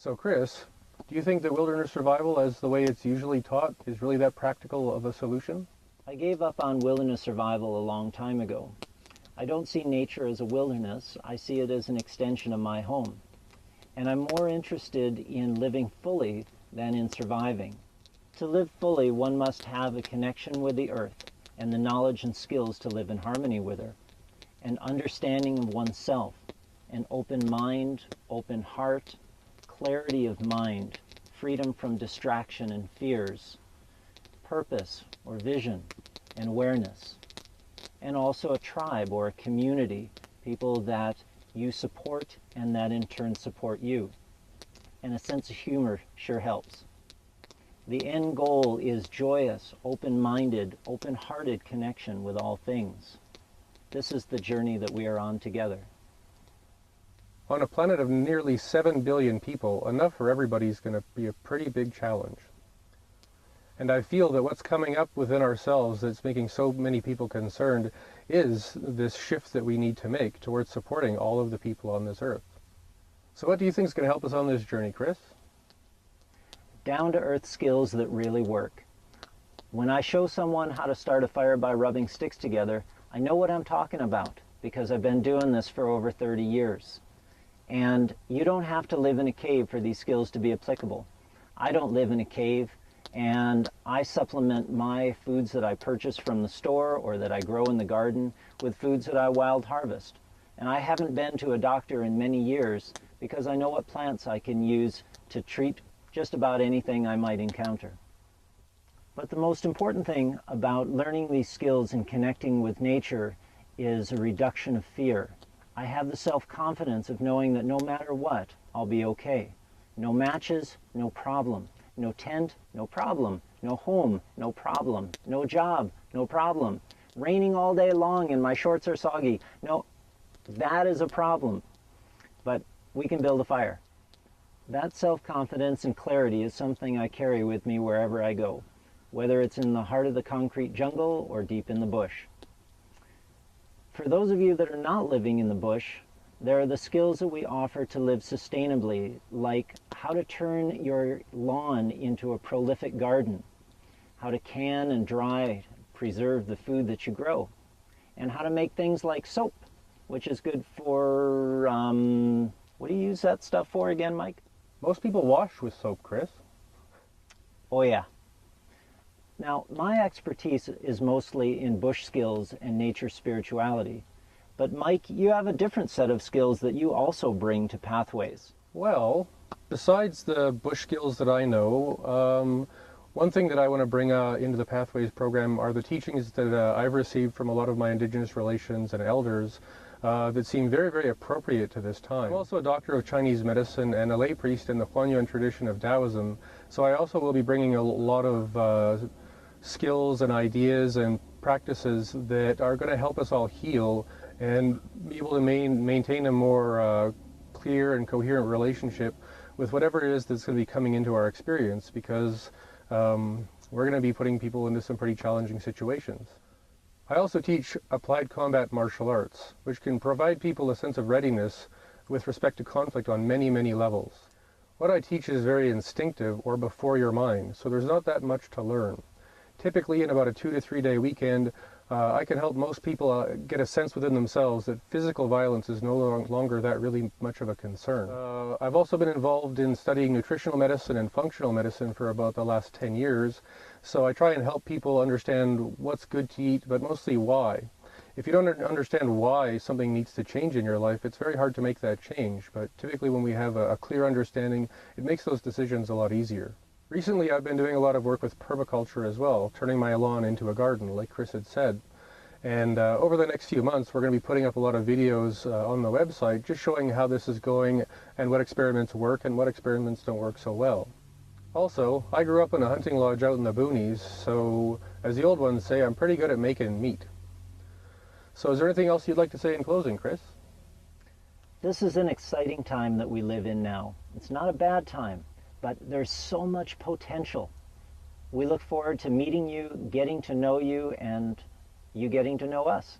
So Chris, do you think that wilderness survival, as the way it's usually taught, is really that practical of a solution? I gave up on wilderness survival a long time ago. I don't see nature as a wilderness, I see it as an extension of my home. And I'm more interested in living fully than in surviving. To live fully, one must have a connection with the earth and the knowledge and skills to live in harmony with her, an understanding of oneself, an open mind, open heart, clarity of mind, freedom from distraction and fears, purpose or vision and awareness, and also a tribe or a community, people that you support and that in turn support you. And a sense of humor sure helps. The end goal is joyous, open-minded, open-hearted connection with all things. This is the journey that we are on together. On a planet of nearly 7 billion people, enough for everybody is going to be a pretty big challenge. And I feel that what's coming up within ourselves that's making so many people concerned is this shift that we need to make towards supporting all of the people on this earth. So what do you think is going to help us on this journey, Chris? Down-to-earth skills that really work. When I show someone how to start a fire by rubbing sticks together, I know what I'm talking about because I've been doing this for over 30 years. And you don't have to live in a cave for these skills to be applicable. I don't live in a cave, and I supplement my foods that I purchase from the store or that I grow in the garden with foods that I wild harvest. And I haven't been to a doctor in many years because I know what plants I can use to treat just about anything I might encounter. But the most important thing about learning these skills and connecting with nature is a reduction of fear. I have the self-confidence of knowing that no matter what, I'll be okay. No matches, no problem. No tent, no problem. No home, no problem. No job, no problem. Raining all day long and my shorts are soggy. No, that is a problem. But we can build a fire. That self-confidence and clarity is something I carry with me wherever I go, whether it's in the heart of the concrete jungle or deep in the bush. For those of you that are not living in the bush, there are the skills that we offer to live sustainably, like how to turn your lawn into a prolific garden, how to can and dry, preserve the food that you grow, and how to make things like soap, which is good for, what do you use that stuff for again, Mike? Most people wash with soap, Chris. Oh yeah. Now, my expertise is mostly in bush skills and nature spirituality. But Mike, you have a different set of skills that you also bring to Pathways. Well, besides the bush skills that I know, one thing that I want to bring into the Pathways program are the teachings that I've received from a lot of my Indigenous relations and elders that seem very, very appropriate to this time. I'm also a doctor of Chinese medicine and a lay priest in the Huanyuan tradition of Taoism, so I also will be bringing a lot of skills and ideas and practices that are going to help us all heal and be able to maintain a more clear and coherent relationship with whatever it is that's going to be coming into our experience, because we're going to be putting people into some pretty challenging situations. I also teach applied combat martial arts, which can provide people a sense of readiness with respect to conflict on many, many levels. What I teach is very instinctive or before your mind, so there's not that much to learn. Typically, in about a 2 to 3 day weekend, I can help most people get a sense within themselves that physical violence is no longer that really much of a concern. I've also been involved in studying nutritional medicine and functional medicine for about the last 10 years, so I try and help people understand what's good to eat, but mostly why. If you don't understand why something needs to change in your life, it's very hard to make that change, but typically when we have a clear understanding, it makes those decisions a lot easier. Recently, I've been doing a lot of work with permaculture as well, turning my lawn into a garden, like Chris had said. And over the next few months, we're going to be putting up a lot of videos on the website, just showing how this is going and what experiments work and what experiments don't work so well. Also, I grew up in a hunting lodge out in the boonies, so as the old ones say, I'm pretty good at making meat. So is there anything else you'd like to say in closing, Chris? This is an exciting time that we live in now. It's not a bad time, but there's so much potential. We look forward to meeting you, getting to know you, and you getting to know us.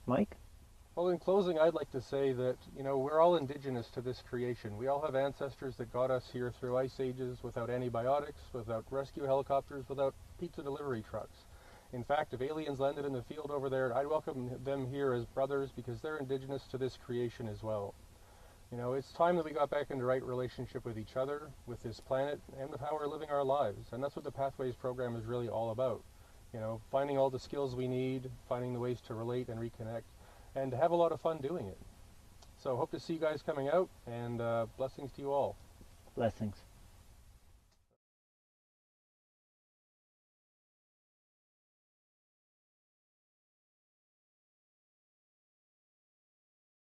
Mike? Well, in closing, I'd like to say that, we're all indigenous to this creation. We all have ancestors that got us here through ice ages without antibiotics, without rescue helicopters, without pizza delivery trucks. In fact, if aliens landed in the field over there, I'd welcome them here as brothers because they're indigenous to this creation as well. It's time that we got back into right relationship with each other, with this planet, and with how we're living our lives. And that's what the Pathways program is really all about. Finding all the skills we need, finding the ways to relate and reconnect, and to have a lot of fun doing it. So hope to see you guys coming out, and blessings to you all. Blessings.